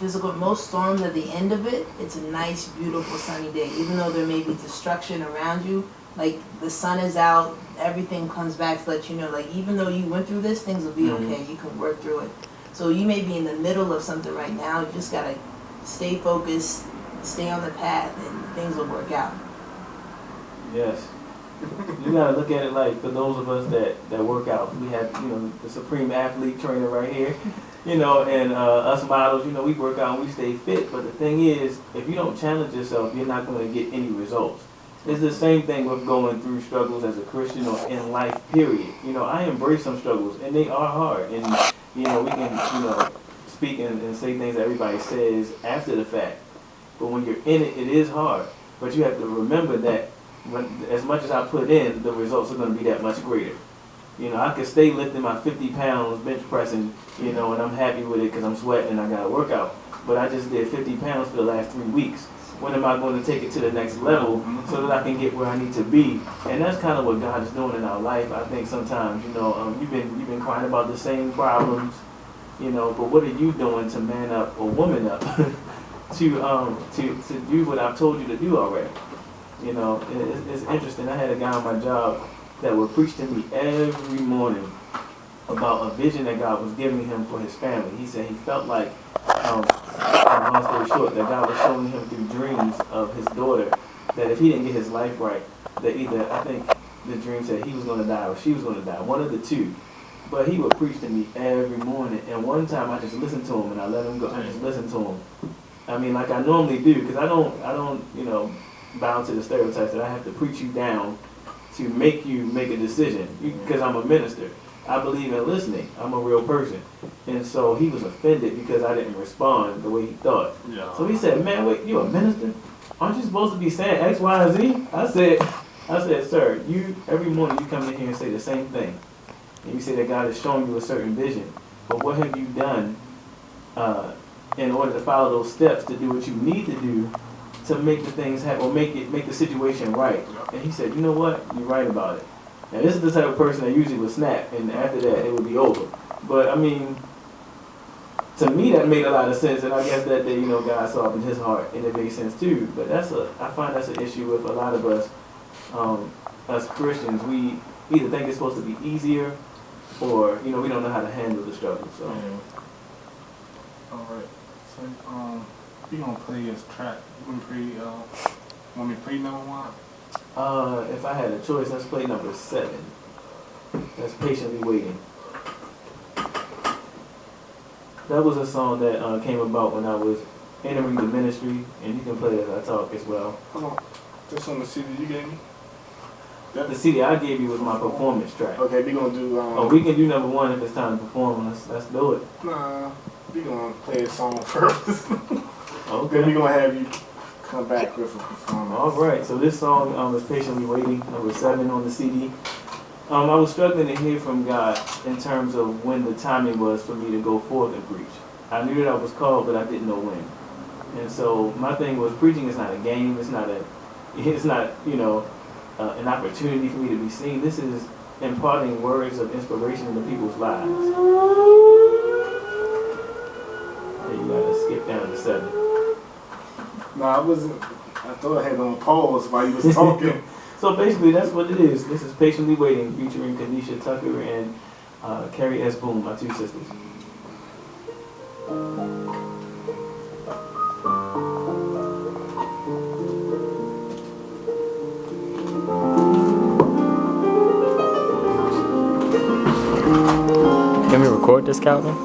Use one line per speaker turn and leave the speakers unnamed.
physical, most storms at the end of it, it's a nice, beautiful sunny day. Even though there may be destruction around you, like the sun is out, everything comes back to let you know, like even though you went through this, things will be okay. You can work through it. So you may be in the middle of something right now. You just gotta stay focused, stay on the path, and things will work out.
Yes. You gotta look at it like, for those of us that work out, we have, the supreme athlete trainer right here, and us models, we work out and we stay fit. But the thing is, if you don't challenge yourself, you're not going to get any results. It's the same thing with going through struggles as a Christian or in life, period. I embrace some struggles, and they are hard. And, we can, speak and say things that everybody says after the fact. But when you're in it, it is hard. But you have to remember that as much as I put in, the results are going to be that much greater. I could stay lifting my 50 pounds bench pressing, and I'm happy with it because I'm sweating and I got to work out. But I just did 50 pounds for the last 3 weeks. When am I going to take it to the next level so that I can get where I need to be? And that's kind of what God is doing in our life. I think sometimes, you've been crying about the same problems, but what are you doing to man up or woman up to do what I've told you to do already? It's interesting. I had a guy on my job that would preach to me every morning about a vision that God was giving him for his family. He said he felt like, long story short, that God was showing him through dreams of his daughter that if he didn't get his life right, that either, I think the dream said he was going to die or she was going to die, one of the two. But he would preach to me every morning. And one time I just listened to him and I let him go. I just listened to him. I mean, like I normally do, because I don't, bow to the stereotypes that I have to preach you down to make you make a decision, because I'm a minister. I believe in listening. I'm a real person. And so he was offended because I didn't respond the way he thought. Yeah. So he said, man, wait, you a minister? Aren't you supposed to be saying X, Y, and Z? I said, sir, every morning you come in here and say the same thing. And you say that God is showing you a certain vision. But what have you done in order to follow those steps to do what you need to do to make the things happen, or make the situation right? And he said, you know what? You're right about it. Now this is the type of person that usually would snap, and after that it would be over. But I mean, to me that made a lot of sense, and I guess that day, God saw in his heart, and it made sense too. But I find that's an issue with a lot of us, us Christians. We either think it's supposed to be easier, or we don't know how to handle the struggle. So.
Yeah. All right. So we gonna play this track. Want me to play number one?
If I had a choice, let's play number 7. That's Patiently Waiting. That was a song that came about when I was entering the ministry, and you can play it as I talk as well.
Hold on. This on the CD you gave me? Yep.
The CD I gave you was my performance track.
Okay, we gonna do...
we can do number 1 if it's time to perform. Let's do it.
Nah, we gonna play a song first.
Okay.
Then we gonna have you come back with a performance.
All right. So this song is Patiently Waiting, number 7 on the CD. I was struggling to hear from God in terms of when the timing was for me to go forth and preach. I knew that I was called, but I didn't know when. And so my thing was, preaching is not a game. It's not an opportunity for me to be seen. This is imparting words of inspiration into people's lives. And you gotta skip down to 7.
No, I thought I had on pause while you was talking.
So basically, that's what it is. This is Patiently Waiting, featuring Kanisha Tucker and Carrie S. Boone, my 2 sisters.
Can we record this, Calvin?